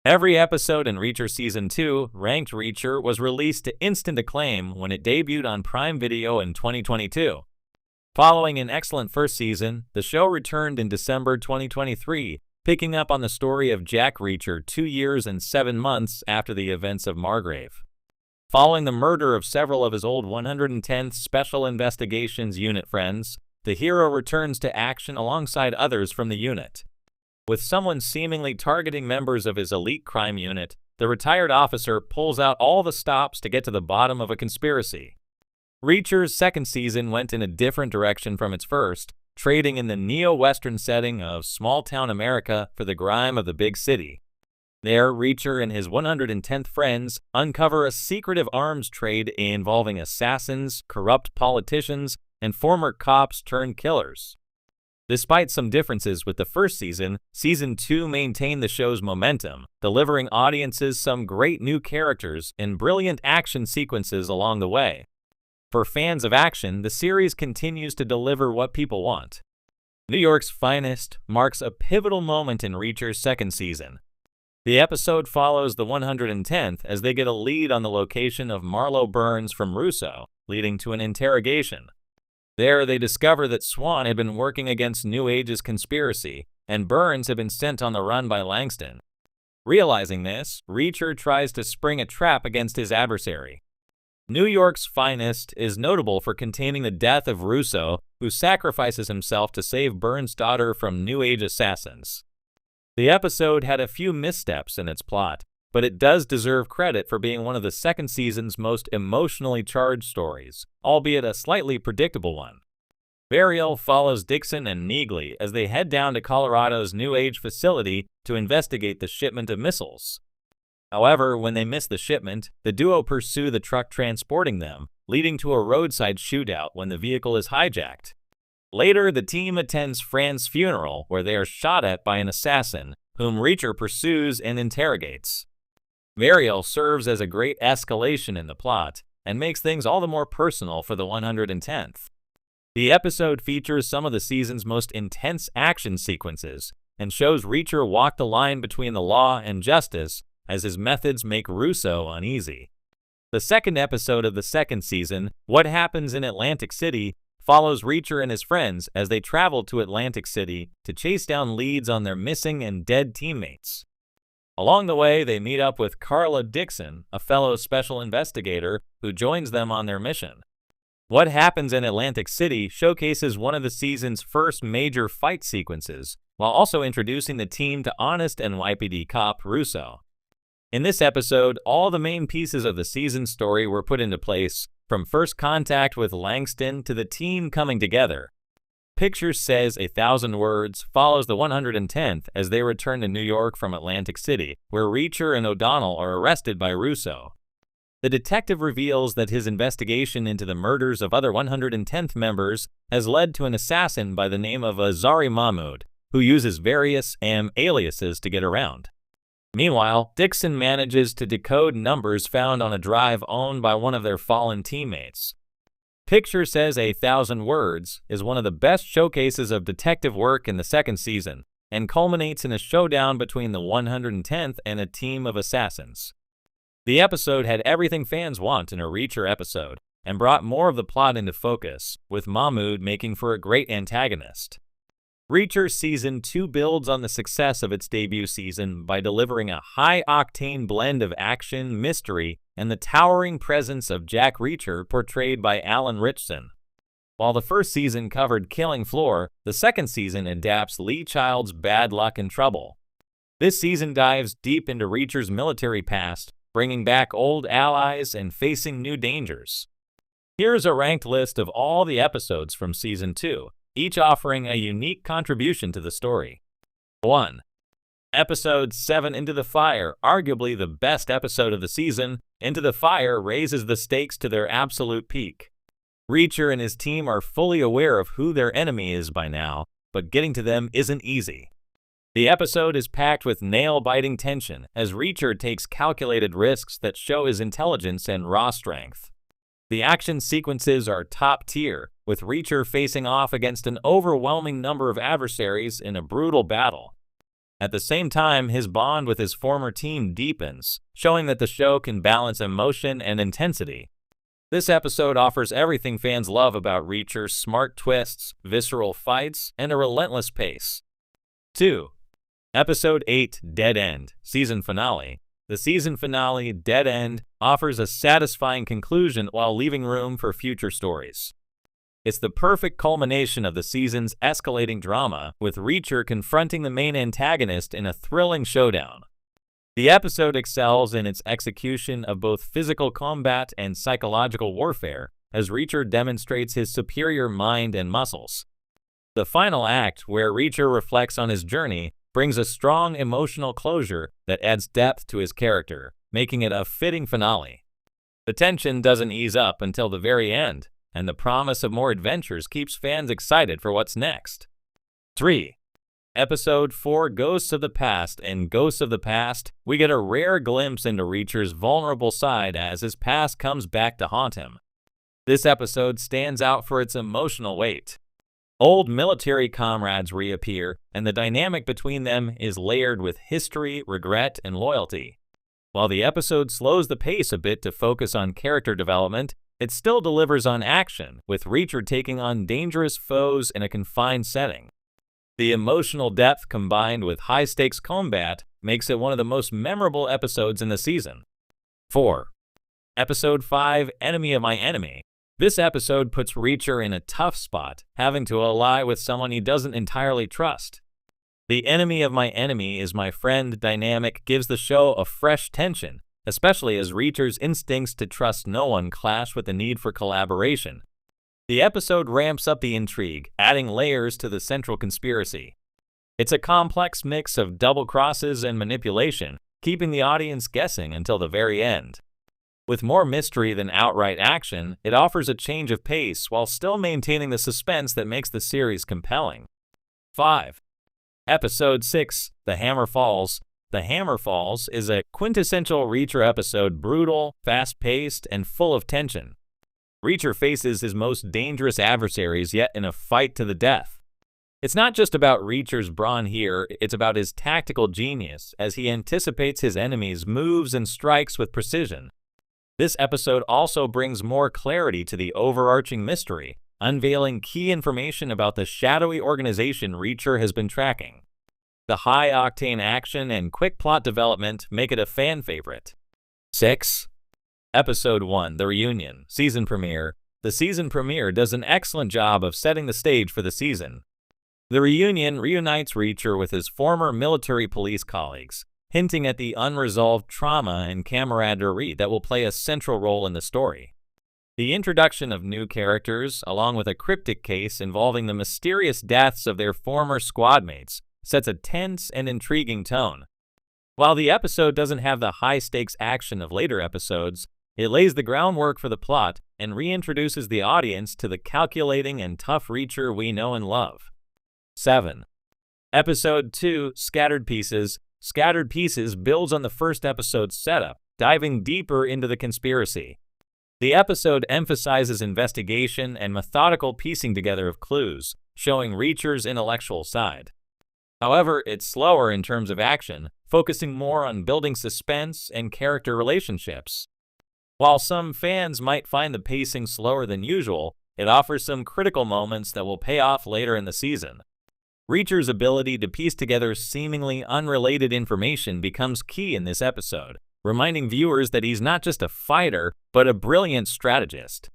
Every episode in Reacher Season 2, Ranked Reacher, was released to instant acclaim when it debuted on Prime Video in 2022. Following an excellent first season, the show returned in December 2023, picking up on the story of Jack Reacher 2 years and 7 months after the events of Margrave. Following the murder of several of his old 110th Special Investigations Unit friends, the hero returns to action alongside others from the unit. With someone seemingly targeting members of his elite crime unit, the retired officer pulls out all the stops to get to the bottom of a conspiracy. Reacher's second season went in a different direction from its first, trading in the neo-Western setting of small-town America for the grime of the big city. There, Reacher and his 110th friends uncover a secretive arms trade involving assassins, corrupt politicians, and former cops turned killers. Despite some differences with the first season, Season 2 maintained the show's momentum, delivering audiences some great new characters and brilliant action sequences along the way. For fans of action, the series continues to deliver what people want. New York's Finest marks a pivotal moment in Reacher's second season. The episode follows the 110th as they get a lead on the location of Marlowe Burns from Russo, leading to an interrogation. There, they discover that Swan had been working against New Age's conspiracy, and Burns had been sent on the run by Langston. Realizing this, Reacher tries to spring a trap against his adversary. New York's Finest is notable for containing the death of Russo, who sacrifices himself to save Burns' daughter from New Age assassins. The episode had a few missteps in its plot, but it does deserve credit for being one of the second season's most emotionally charged stories, albeit a slightly predictable one. Burial follows Dixon and Neagley as they head down to Colorado's New Age facility to investigate the shipment of missiles. However, when they miss the shipment, the duo pursue the truck transporting them, leading to a roadside shootout when the vehicle is hijacked. Later, the team attends Fran's funeral, where they are shot at by an assassin, whom Reacher pursues and interrogates. Burial serves as a great escalation in the plot, and makes things all the more personal for the 110th. The episode features some of the season's most intense action sequences, and shows Reacher walk the line between the law and justice, as his methods make Russo uneasy. The second episode of the second season, What Happens in Atlantic City, follows Reacher and his friends as they travel to Atlantic City to chase down leads on their missing and dead teammates. Along the way, they meet up with Carla Dixon, a fellow special investigator, who joins them on their mission. What Happens in Atlantic City showcases one of the season's first major fight sequences, while also introducing the team to honest NYPD cop Russo. In this episode, all the main pieces of the season's story were put into place, from first contact with Langston to the team coming together. Picture Says 1,000 Words follows the 110th as they return to New York from Atlantic City, where Reacher and O'Donnell are arrested by Russo. The detective reveals that his investigation into the murders of other 110th members has led to an assassin by the name of Azari Mahmoud, who uses various aliases to get around. Meanwhile, Dixon manages to decode numbers found on a drive owned by one of their fallen teammates. Picture Says 1,000 Words is one of the best showcases of detective work in the second season, and culminates in a showdown between the 110th and a team of assassins. The episode had everything fans want in a Reacher episode, and brought more of the plot into focus, with Mahmoud making for a great antagonist. Reacher Season 2 builds on the success of its debut season by delivering a high-octane blend of action, mystery, and the towering presence of Jack Reacher portrayed by Alan Ritchson. While the first season covered killing Floor, the second season adapts Lee Child's Bad Luck and Trouble. This season dives deep into Reacher's military past, bringing back old allies and facing new dangers. Here's a ranked list of all the episodes from Season 2, each offering a unique contribution to the story. 1. Episode 7, Into the Fire, arguably the best episode of the season. Into the Fire raises the stakes to their absolute peak. Reacher and his team are fully aware of who their enemy is by now, but getting to them isn't easy. The episode is packed with nail-biting tension as Reacher takes calculated risks that show his intelligence and raw strength. The action sequences are top tier, with Reacher facing off against an overwhelming number of adversaries in a brutal battle. At the same time, his bond with his former team deepens, showing that the show can balance emotion and intensity. This episode offers everything fans love about Reacher's smart twists, visceral fights, and a relentless pace. 2. Episode 8, Dead End, Season Finale. The season finale, Dead End, offers a satisfying conclusion while leaving room for future stories. It's the perfect culmination of the season's escalating drama, with Reacher confronting the main antagonist in a thrilling showdown. The episode excels in its execution of both physical combat and psychological warfare, as Reacher demonstrates his superior mind and muscles. The final act, where Reacher reflects on his journey, brings a strong emotional closure that adds depth to his character, making it a fitting finale. The tension doesn't ease up until the very end, and the promise of more adventures keeps fans excited for what's next. 3. Episode 4, Ghosts of the Past. In Ghosts of the Past, we get a rare glimpse into Reacher's vulnerable side as his past comes back to haunt him. This episode stands out for its emotional weight. Old military comrades reappear, and the dynamic between them is layered with history, regret, and loyalty. While the episode slows the pace a bit to focus on character development, it still delivers on action, with Reacher taking on dangerous foes in a confined setting. The emotional depth combined with high-stakes combat makes it one of the most memorable episodes in the season. 4. Episode 5, Enemy of My Enemy. This episode puts Reacher in a tough spot, having to ally with someone he doesn't entirely trust. The enemy of my enemy is my friend dynamic gives the show a fresh tension, especially as Reacher's instincts to trust no one clash with the need for collaboration. The episode ramps up the intrigue, adding layers to the central conspiracy. It's a complex mix of double crosses and manipulation, keeping the audience guessing until the very end. With more mystery than outright action, it offers a change of pace while still maintaining the suspense that makes the series compelling. 5. Episode 6, The Hammer Falls. The Hammer Falls is a quintessential Reacher episode, brutal, fast-paced, and full of tension. Reacher faces his most dangerous adversaries yet in a fight to the death. It's not just about Reacher's brawn here, it's about his tactical genius as he anticipates his enemies' moves and strikes with precision. This episode also brings more clarity to the overarching mystery, unveiling key information about the shadowy organization Reacher has been tracking. The high-octane action and quick plot development make it a fan favorite. 6. Episode 1, The Reunion, Season Premiere. The season premiere does an excellent job of setting the stage for the season. The reunion reunites Reacher with his former military police colleagues, hinting at the unresolved trauma and camaraderie that will play a central role in the story. The introduction of new characters, along with a cryptic case involving the mysterious deaths of their former squad mates, sets a tense and intriguing tone. While the episode doesn't have the high-stakes action of later episodes, it lays the groundwork for the plot and reintroduces the audience to the calculating and tough Reacher we know and love. 7. Episode 2, Scattered Pieces. Scattered Pieces builds on the first episode's setup, diving deeper into the conspiracy. The episode emphasizes investigation and methodical piecing together of clues, showing Reacher's intellectual side. However, it's slower in terms of action, focusing more on building suspense and character relationships. While some fans might find the pacing slower than usual, it offers some critical moments that will pay off later in the season. Reacher's ability to piece together seemingly unrelated information becomes key in this episode, reminding viewers that he's not just a fighter, but a brilliant strategist.